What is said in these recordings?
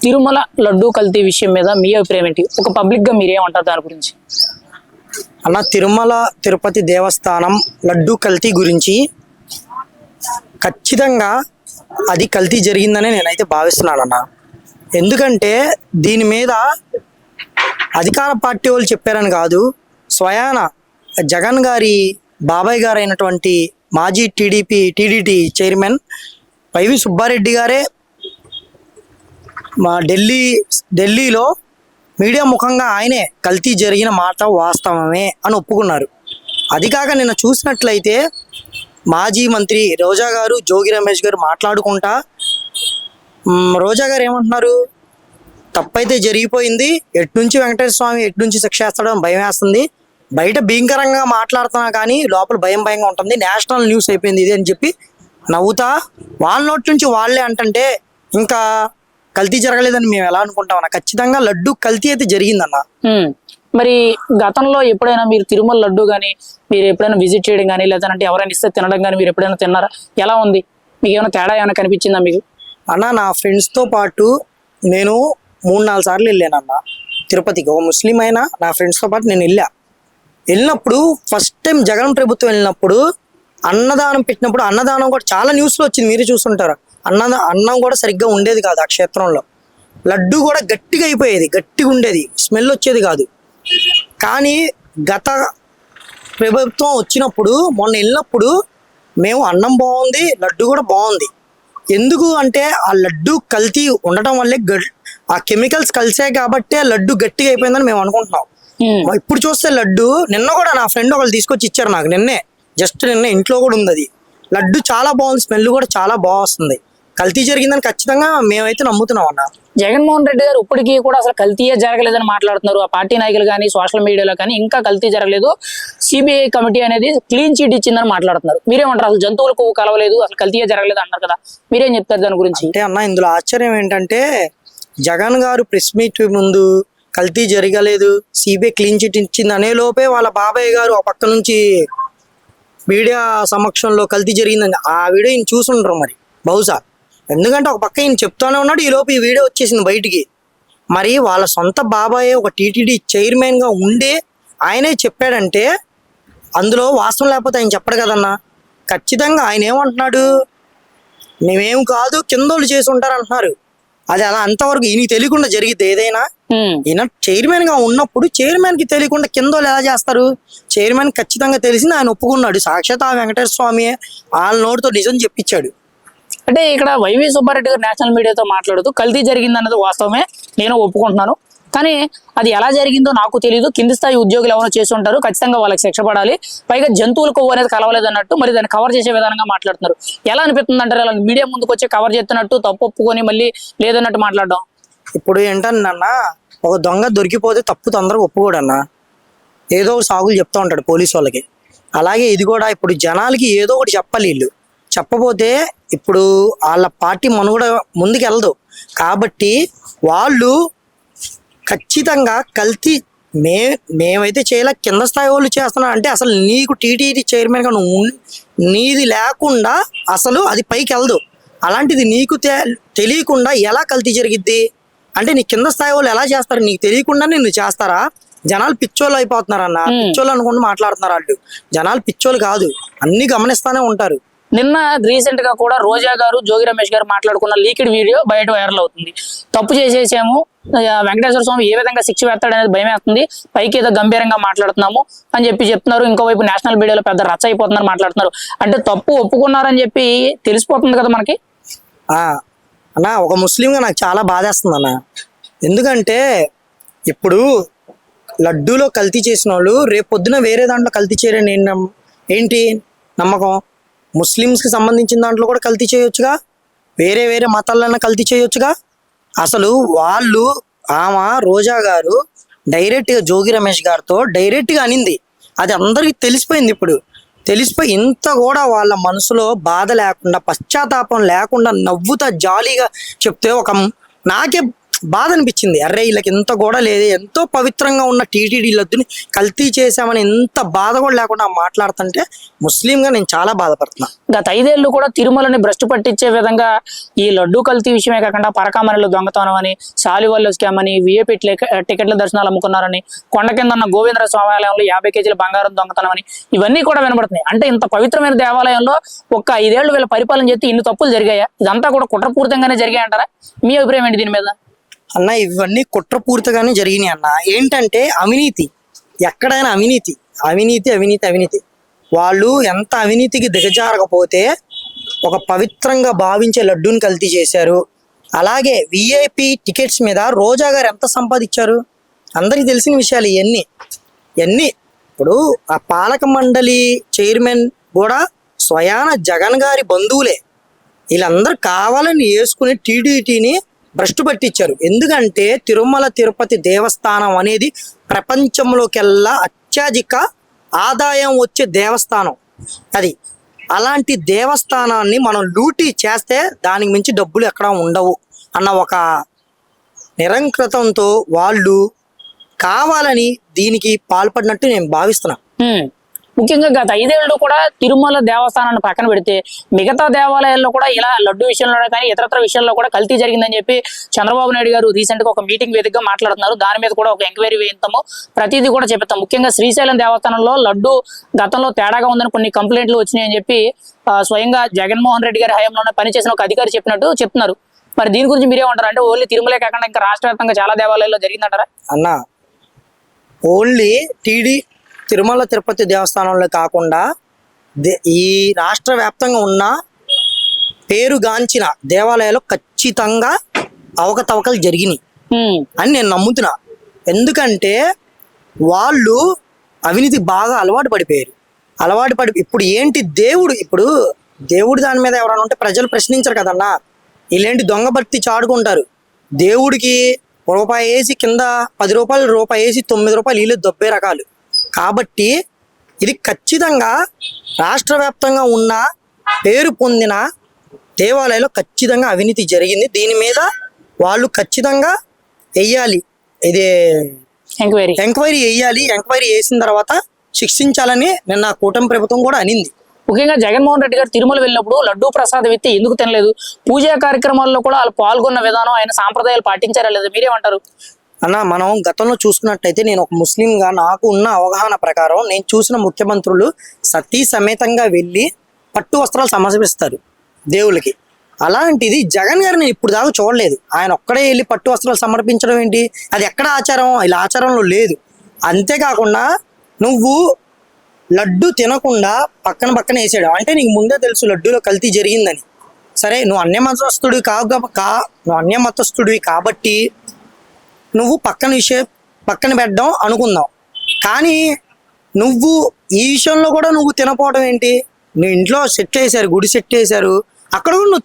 తిరుమల లడ్డూ కల్తీ విషయం మీద మీ అభిప్రాయం ఏంటి? ఒక పబ్లిక్ గా మీరేమంటారు దాని గురించి? అన్న, తిరుమల తిరుపతి దేవస్థానం లడ్డూ కల్తీ గురించి ఖచ్చితంగా అది కల్తీ జరిగిందనే నేనైతే భావిస్తున్నానన్న. ఎందుకంటే దీని మీద అధికార పార్టీ వాళ్ళు చెప్పారని కాదు, స్వయాన జగన్ గారి బాబాయ్ గారు అయినటువంటి మాజీ టీడీటీ చైర్మన్ వైవి సుబ్బారెడ్డి గారే మా ఢిల్లీలో మీడియా ముఖంగా ఆయనే కల్తీ జరిగిన మాట వాస్తవమే అని ఒప్పుకున్నారు. అది కాక నిన్న చూసినట్లయితే మాజీ మంత్రి రోజా గారు, జోగి రమేష్ గారు మాట్లాడుకుంటా రోజా గారు ఏమంటున్నారు, తప్పైతే జరిగిపోయింది, ఎట్నుంచి వెంకటేశ్వర స్వామి ఎట్నుంచి శిక్ష వేస్తాడని భయం వేస్తుంది, బయట భీకరంగా మాట్లాడుతున్నా కానీ లోపల భయంగా ఉంటుంది, నేషనల్ న్యూస్ అయిపోయింది ఇది అని చెప్పి నవ్వుతా వాళ్ళ నోటి నుంచి వాళ్ళే అంటుంటే ఇంకా కల్తీ జరగలేదని మేము ఎలా అనుకుంటామన్నా? ఖచ్చితంగా లడ్డు కల్తీ అయితే జరిగిందన్న. మరి గతంలో ఎప్పుడైనా మీరు తిరుమల లడ్డు కానీ మీరు ఎప్పుడైనా విజిట్ చేయడం కానీ లేదంటే ఎవరైనా ఇస్తే తినడం కానీ మీరు ఎప్పుడైనా తిన్నారా? ఎలా ఉంది? మీకు ఏమైనా తేడా ఏమైనా కనిపించిందా మీకు? అన్న, నా ఫ్రెండ్స్తో పాటు నేను 3-4 సార్లు వెళ్ళానన్న తిరుపతికి. ఓ ముస్లిం అయినా నా ఫ్రెండ్స్తో పాటు నేను వెళ్ళినప్పుడు ఫస్ట్ టైం జగన్ ప్రభుత్వం వెళ్ళినప్పుడు అన్నదానం పెట్టినప్పుడు, అన్నదానం కూడా చాలా న్యూస్లో వచ్చింది, మీరే చూస్తుంటారు. అన్నం కూడా సరిగ్గా ఉండేది కాదు ఆ క్షేత్రంలో. లడ్డు కూడా గట్టిగా అయిపోయేది, గట్టిగా ఉండేది, స్మెల్ వచ్చేది కాదు. కానీ గత ప్రభుత్వం వచ్చినప్పుడు మొన్న వెళ్ళినప్పుడు మేము అన్నం బాగుంది, లడ్డు కూడా బాగుంది. ఎందుకు అంటే ఆ లడ్డు కల్తీ ఉండటం వల్లే, ఆ కెమికల్స్ కలిసే కాబట్టే లడ్డు గట్టిగా అయిపోయిందని మేము అనుకుంటున్నాం. ఇప్పుడు చూస్తే లడ్డు నిన్న కూడా నా ఫ్రెండ్ ఒకళ్ళు తీసుకొచ్చి ఇచ్చారు నాకు, నిన్న ఇంట్లో కూడా ఉంది అది. లడ్డు చాలా బాగుంది, స్మెల్ కూడా చాలా బాగా వస్తుంది. కల్తీ జరిగిందని ఖచ్చితంగా మేమైతే నమ్ముతున్నాం అన్న. జగన్మోహన్ రెడ్డి గారు ఇప్పటికీ కూడా అసలు కల్తీయే జరగలేదని మాట్లాడుతున్నారు. ఆ పార్టీ నాయకులు కానీ సోషల్ మీడియాలో కానీ ఇంకా కల్తీ జరగలేదు, సిబిఐ కమిటీ అనేది క్లీన్ చిట్ ఇచ్చిందని మాట్లాడుతున్నారు. మీరేమంటారు? అసలు జంతువులకు కలవలేదు, అసలు కల్తీయే జరగలేదు అంటారు కదా, మీరేం చెప్తారు దాని గురించి? అంటే అన్న, ఇందులో ఆశ్చర్యం ఏంటంటే జగన్ గారు ప్రెస్ మీట్ ముందు కల్తీ జరగలేదు, సిబిఐ క్లీన్ చిట్ ఇచ్చింది అనే లోపే వాళ్ళ బాబాయ్ గారు ఆ పక్క నుంచి మీడియా సమక్షంలో కల్తీ జరిగిందని ఆ వీడియో ఈయన చూసుంటారు మరి బహుశా. ఎందుకంటే ఒక పక్క ఈయన చెప్తానే ఉన్నాడు, ఈ లోపు ఈ వీడియో వచ్చేసింది బయటికి. మరి వాళ్ళ సొంత బాబాయ్ ఒక టీటీడీ చైర్మన్గా ఉండే ఆయనే చెప్పాడంటే అందులో వాస్తవం లేకపోతే ఆయన చెప్పడు కదన్నా. ఖచ్చితంగా ఆయన ఏమంటున్నాడు, మేమేం కాదు కిందోళ్ళు చేసి ఉంటారు అంటున్నారు. అది అలా అంతవరకు ఈయనకి తెలియకుండా జరిగితే ఏదైనా, ఈయన చైర్మన్ గా ఉన్నప్పుడు చైర్మన్ కి తెలియకుండా కిందోళ్ళు ఎలా చేస్తారు? చైర్మన్ ఖచ్చితంగా తెలిసింది, ఆయన ఒప్పుకున్నాడు. సాక్షాత్ ఆ వెంకటేశ్వర స్వామి వాళ్ళ నోటితో నిజం చెప్పించాడు. అంటే ఇక్కడ వైవి సుబ్బారెడ్డి గారు నేషనల్ మీడియాతో మాట్లాడుతూ కల్తీ జరిగింది అన్నది వాస్తవమే, నేను ఒప్పుకుంటున్నాను, కానీ అది ఎలా జరిగిందో నాకు తెలియదు, కింది స్థాయి ఉద్యోగులు ఎవరో చేసి ఉంటారు, ఖచ్చితంగా వాళ్ళకి శిక్ష పడాలి, పైగా జంతువుల కొవ్వు అనేది కలవలేదు అన్నట్టు మరి దాన్ని కవర్ చేసే విధానంగా మాట్లాడుతున్నారు. ఎలా అనిపిస్తుంది అంటారు అలా మీడియా ముందుకు వచ్చి కవర్ చేస్తున్నట్టు, తప్పు ఒప్పుకొని మళ్ళీ లేదన్నట్టు మాట్లాడడం? ఇప్పుడు ఏంటన్నా, ఒక దొంగ దొరికిపోతే తప్పు తొందరగా ఒప్పుకోడన్నా, ఏదో ఒక సాగులు చెప్తూ ఉంటాడు పోలీసు వాళ్ళకి. అలాగే ఇది కూడా ఇప్పుడు జనాలకి ఏదో ఒకటి చెప్పాలి. వీళ్ళు చెప్పబోతే ఇప్పుడు వాళ్ళ పార్టీ మనుగడ ముందుకు వెళ్ళదు. కాబట్టి వాళ్ళు ఖచ్చితంగా కల్తీ మేమైతే చేయలే, కింద స్థాయి వాళ్ళు చేస్తున్నా అంటే అసలు నీకు టీటీడీ చైర్మన్గా నువ్వు నీది లేకుండా అసలు అది పైకి వెళ్ళదు. అలాంటిది నీకు తెలియకుండా ఎలా కల్తీ జరిగిద్ది అంటే నీ కింద స్థాయి వాళ్ళు ఎలా చేస్తారు? నీకు తెలియకుండా నిన్ను చేస్తారా? జనాలు పిచ్చోళ్ళు అయిపోతున్నారు అన్న, పిచ్చోళ్ళు అనుకుంటూ మాట్లాడుతున్నారు వాళ్ళు. జనాలు పిచ్చోళ్ళు కాదు, అన్ని గమనిస్తానే ఉంటారు. నిన్న రీసెంట్ గా కూడా రోజా గారు, జోగి రమేష్ గారు మాట్లాడుకున్న లీక్డ్ వీడియో బయట వైరల్ అవుతుంది. తప్పు చేసేసాము, వెంకటేశ్వర స్వామి ఏ విధంగా శిక్ష వేస్తాడు అనేది భయం వేస్తుంది, పైకి ఏదో గంభీరంగా మాట్లాడుతున్నాము అని చెప్తున్నారు. ఇంకోవైపు నేషనల్ మీడియాలో పెద్ద రచ్చ అయిపోతున్నారు మాట్లాడుతున్నారు. అంటే తప్పు ఒప్పుకున్నారని చెప్పి తెలిసిపోతుంది కదా మనకి. అన్న, ఒక ముస్లింగా నాకు చాలా బాధేస్తుంది అన్న. ఎందుకంటే ఇప్పుడు లడ్డూలో కల్తీ చేసిన వాళ్ళు రేపు పొద్దున వేరే దాంట్లో కల్తీ చేయరని ఏంటి నమ్మకం? ముస్లిమ్స్కి సంబంధించిన దాంట్లో కూడా కల్తీ చేయొచ్చుగా, వేరే మతాలన్నా కల్తీ చేయొచ్చుగా. అసలు వాళ్ళు రోజా గారు డైరెక్ట్గా జోగి రమేష్ గారితో డైరెక్ట్గా అనింది, అది అందరికీ తెలిసిపోయింది. ఇప్పుడు తెలిసిపోయి ఇంత కూడా వాళ్ళ మనసులో బాధ లేకుండా, పశ్చాత్తాపం లేకుండా నవ్వుతా జాలీగా చెప్తే నాకే బాధ అనిపించింది. అర్రే వీళ్ళకి ఎంత కూడా లేదు, ఎంతో పవిత్రంగా ఉన్న టీటీడీ లడ్డుని కల్తీ చేశామని ఎంత బాధ కూడా లేకుండా మాట్లాడుతుంటే ముస్లింగా నేను చాలా బాధపడుతున్నా. గత 5 ఏళ్ళు కూడా తిరుమలని భ్రష్టు పట్టించే విధంగా ఈ లడ్డు కల్తీ విషయమే కాకుండా పరకామణిలో దొంగతనం అని, శాలివాల్లో స్కామ్ అని, విఐపి టికెట్ల దర్శనాలు అమ్ముకున్నారని, కొండ కింద ఉన్న గోవిందర స్వామివాలయంలో 50 కేజీల బంగారం దొంగతనం అని, ఇవన్నీ కూడా వినబడుతున్నాయి. అంటే ఇంత పవిత్రమైన దేవాలయంలో ఒక్క 5 ఏళ్ళు వీళ్ళ పరిపాలన చేస్తే ఇన్ని తప్పులు జరిగాయా? ఇదంతా కూడా కుట్రపూరితంగానే జరిగాయంటారా? మీ అభిప్రాయం ఏంటి దీని మీద? అన్న ఇవన్నీ కుట్రపూరితగానే జరిగినాయి అన్న. ఏంటంటే అవినీతి, ఎక్కడైనా అవినీతి అవినీతి అవినీతి అవినీతి. వాళ్ళు ఎంత అవినీతికి దిగజారకపోతే ఒక పవిత్రంగా భావించే లడ్డూని కల్తీ చేశారు. అలాగే విఐపి టికెట్స్ మీద రోజా గారు ఎంత సంపాదించారు అందరికీ తెలిసిన విషయాలు ఇవన్నీ. ఇప్పుడు ఆ పాలక మండలి చైర్మన్ కూడా స్వయాన జగన్ గారి బంధువులే. వీళ్ళందరూ కావాలని వేసుకుని టీడీటీని భ్రష్టు పట్టించారు. ఎందుకంటే తిరుమల తిరుపతి దేవస్థానం అనేది ప్రపంచంలోకెల్లా అత్యధిక ఆదాయం వచ్చే దేవస్థానం అది. అలాంటి దేవస్థానాన్ని మనం లూటీ చేస్తే దానికి మించి డబ్బులు ఎక్కడా ఉండవు అన్న ఒక నిరంకృతంతో వాళ్ళు కావాలని దీనికి పాల్పడినట్టు నేను భావిస్తున్నా. ముఖ్యంగా గత 5 ఏళ్ళు కూడా తిరుమల దేవస్థానాన్ని పక్కన పెడితే మిగతా దేవాలయాల్లో కూడా ఇలా లడ్డు విషయంలో కానీ ఇతరత్ర విషయాల్లో కూడా కల్తీ జరిగిందని చెప్పి చంద్రబాబు నాయుడు గారు రీసెంట్ గా ఒక మీటింగ్ వేదికగా మాట్లాడుతున్నారు. దాని మీద కూడా ఒక ఎంక్వైరీ వేయిస్తాము, ప్రతిదీ కూడా చెప్తాం. ముఖ్యంగా శ్రీశైలం దేవస్థానంలో లడ్డు గతంలో తేడాగా ఉందని కొన్ని కంప్లైంట్లు వచ్చినాయని చెప్పి స్వయంగా జగన్మోహన్ రెడ్డి గారి హయాంలోనే పనిచేసిన ఒక అధికారి చెప్పినట్టు చెప్తున్నారు. మరి దీని గురించి మీరేమంటారు? అంటే ఓన్లీ తిరుమలే కాకుండా ఇంకా రాష్ట్ర వ్యాప్తంగా చాలా దేవాలయాల్లో జరిగిందంటారా? అన్న ఓన్లీ తిరుమల తిరుపతి దేవస్థానంలో కాకుండా ఈ రాష్ట్ర వ్యాప్తంగా ఉన్న పేరుగాంచిన దేవాలయాలు ఖచ్చితంగా అవకతవకలు జరిగినాయి అని నేను నమ్ముతున్నా. ఎందుకంటే వాళ్ళు అవినీతి బాగా అలవాటు పడిపోయారు. ఇప్పుడు ఏంటి ఇప్పుడు దేవుడి దాని మీద ఎవరైనా ఉంటే ప్రజలు ప్రశ్నించరు కదన్నా. వీళ్ళేంటి దొంగ భక్తి చాడుకుంటారు. దేవుడికి రూపాయి వేసి కింద 10 రూపాయలు, రూపాయి వేసి 9 రూపాయలు వీళ్ళు దొబ్బే రకాలు. కాబట్టి ఇది ఖచ్చితంగా రాష్ట్ర వ్యాప్తంగా ఉన్న పేరు పొందిన దేవాలయాల్లో ఖచ్చితంగా అవినీతి జరిగింది. దీని మీద వాళ్ళు ఖచ్చితంగా వెయ్యాలి, ఇదే ఎంక్వైరీ వేయాలి. ఎంక్వైరీ వేసిన తర్వాత శిక్షించాలని నిన్న కూటమి ప్రభుత్వం కూడా అనింది. ముఖ్యంగా జగన్మోహన్ రెడ్డి గారు తిరుమల వెళ్ళినప్పుడు లడ్డూ ప్రసాదం ఎత్తి ఎందుకు తినలేదు? పూజా కార్యక్రమాల్లో కూడా వాళ్ళు పాల్గొన్న విధానం, ఆయన సాంప్రదాయాలు పాటించారా లేదా? మీరేమంటారు? అన్న మనం గతంలో చూసుకున్నట్టయితే నేను ఒక ముస్లింగా నాకు ఉన్న అవగాహన ప్రకారం నేను చూసిన ముఖ్యమంత్రులు సతీ సమేతంగా వెళ్ళి పట్టు వస్త్రాలు సమర్పిస్తారు దేవుళ్ళకి. అలాంటిది జగన్ గారు నేను ఇప్పుడు దాకా చూడలేదు. ఆయన ఒక్కడే వెళ్ళి పట్టు వస్త్రాలు సమర్పించడం ఏంటి? అది ఎక్కడ ఆచారం? ఇలా ఆచారంలో లేదు. అంతేకాకుండా నువ్వు లడ్డు తినకుండా పక్కన వేసాడు అంటే నీకు ముందే తెలుసు లడ్డూలో కల్తీ జరిగిందని. సరే నువ్వు అన్యమతస్థుడివి కాబట్టి నువ్వు పక్కన పెట్టడం అనుకుందాం. కానీ నువ్వు ఈ విషయంలో కూడా నువ్వు తినపోవడం ఏంటి? నీ ఇంట్లో సెట్ చేశారు, గుడి సెట్ చేశారు, అక్కడ కూడా నువ్వు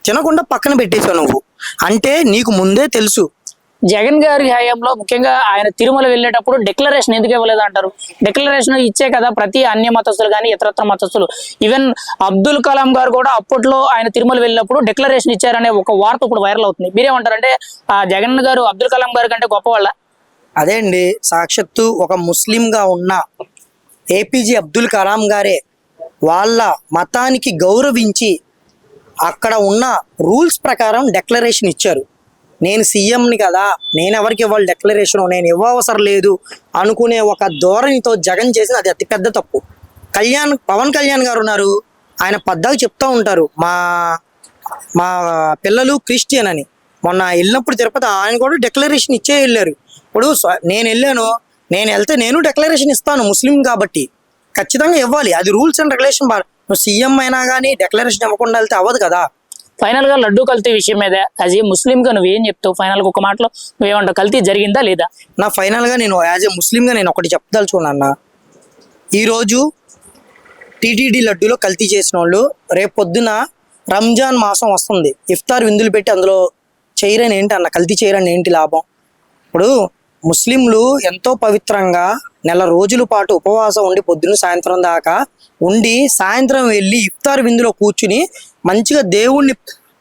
తినకుండా పక్కన పెట్టేశావు నువ్వు. అంటే నీకు ముందే తెలుసు. జగన్ గారి హయాంలో ముఖ్యంగా ఆయన తిరుమల వెళ్ళేటప్పుడు డిక్లరేషన్ ఎందుకు ఇవ్వలేదు అంటారు? డిక్లరేషన్ ఇచ్చే కదా ప్రతి అన్య మతస్థులు కానీ ఇతరత్ర మతస్థులు. ఈవెన్ అబ్దుల్ కలాం గారు కూడా అప్పట్లో ఆయన తిరుమల వెళ్ళినప్పుడు డిక్లరేషన్ ఇచ్చారనే ఒక వార్త ఇప్పుడు వైరల్ అవుతుంది. మీరేమంటారు? అంటే ఆ జగన్ గారు అబ్దుల్ కలాం గారి కంటే గొప్పవాళ్ళ? అదే అండి, సాక్షాత్తు ఒక ముస్లింగా ఉన్న ఏపీజే అబ్దుల్ కలాం గారే వాళ్ళ మతానికి గౌరవించి అక్కడ ఉన్న రూల్స్ ప్రకారం డిక్లరేషన్ ఇచ్చారు. నేను సీఎంని కదా, నేను ఎవరికి ఇవ్వాలి డిక్లరేషన్, నేను ఇవ్వవసరం లేదు అనుకునే ఒక ధోరణితో జగన్ చేసిన అది అతిపెద్ద తప్పు. పవన్ కళ్యాణ్ గారు ఉన్నారు, ఆయన పద్దాకు చెప్తూ ఉంటారు మా పిల్లలు క్రిస్టియన్ అని. మొన్న వెళ్ళినప్పుడు తిరుపతి ఆయన కూడా డిక్లరేషన్ ఇచ్చే వెళ్ళారు. ఇప్పుడు నేను వెళ్తే నేను డిక్లరేషన్ ఇస్తాను ముస్లిం కాబట్టి, ఖచ్చితంగా ఇవ్వాలి. అది రూల్స్ అండ్ రెగ్యులేషన్. నువ్వు సీఎం అయినా కానీ డిక్లరేషన్ ఇవ్వకుండా వెళ్తే అవ్వదు కదా. ఫైనల్ గా లడ్డూ కల్తీ విషయం మీద యాజ్ ఏ ముస్లిం గా నువ్వేం చెప్తావు? ఫైనల్ గా ఒక మాటలో నువ్వేమంటావు? కల్తీ జరిగిందా లేదా? ఫైనల్ గా నేను యాజ్ ఏ ముస్లింగా నేను ఒకటి చెప్పదలుచుకున్నా. ఈరోజు టీటీడీ లడ్డూలో కల్తీ చేసిన వాళ్ళు రేపు పొద్దున రంజాన్ మాసం వస్తుంది, ఇఫ్తార్ విందులు పెట్టి అందులో చేయరని ఏంటి అన్న, కల్తీ చేయరని ఏంటి లాభం? ఇప్పుడు ముస్లింలు ఎంతో పవిత్రంగా నెల రోజుల పాటు ఉపవాసం ఉండి పొద్దున్న సాయంత్రం దాకా ఉండి సాయంత్రం వెళ్ళి ఇఫ్తార్ విందులో కూర్చుని మంచిగా దేవుణ్ణి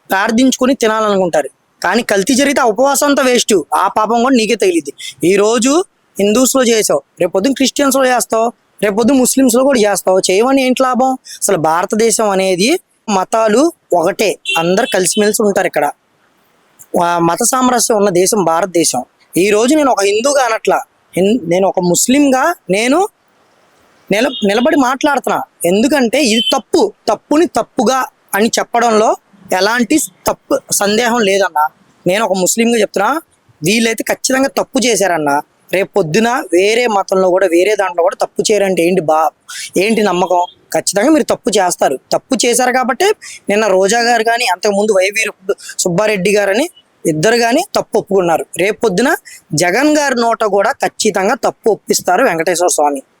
ప్రార్థించుకుని తినాలనుకుంటారు. కానీ కల్తీ జరిగితే ఆ ఉపవాసం అంతా వేస్ట్, ఆ పాపం కూడా నీకే తగిలిద్ది. ఈ రోజు హిందూస్లో చేసావు, రేపొద్దున క్రిస్టియన్స్లో చేస్తావు, రేపొద్దు ముస్లిమ్స్లో కూడా చేస్తావు. చేయమని ఏంటి లాభం? అసలు భారతదేశం అనేది మతాలు ఒకటే, అందరు కలిసిమెలిసి ఉంటారు ఇక్కడ. మత సామరస్యం ఉన్న దేశం భారతదేశం. ఈ రోజు నేను ఒక హిందూగా అనట్లా, నేను ఒక ముస్లింగా నేను నిలబడి మాట్లాడుతున్నా. ఎందుకంటే ఇది తప్పుని తప్పుగా అని చెప్పడంలో ఎలాంటి సందేహం లేదన్నా. నేను ఒక ముస్లింగా చెప్తున్నా, వీళ్ళైతే ఖచ్చితంగా తప్పు చేశారన్న. రేపు పొద్దున వేరే మతంలో కూడా వేరే దాంట్లో కూడా తప్పు చేయరంటే ఏంటి నమ్మకం? ఖచ్చితంగా మీరు తప్పు చేస్తారు. తప్పు చేశారు కాబట్టి నిన్న రోజా గారు కానీ అంతకుముందు వైవి సుబ్బారెడ్డి గారు అని ఇద్దరు కానీ తప్పు ఒప్పుకున్నారు. రేపు పొద్దున జగన్ గారి నోట కూడా ఖచ్చితంగా తప్పు ఒప్పిస్తారు వెంకటేశ్వర స్వామి.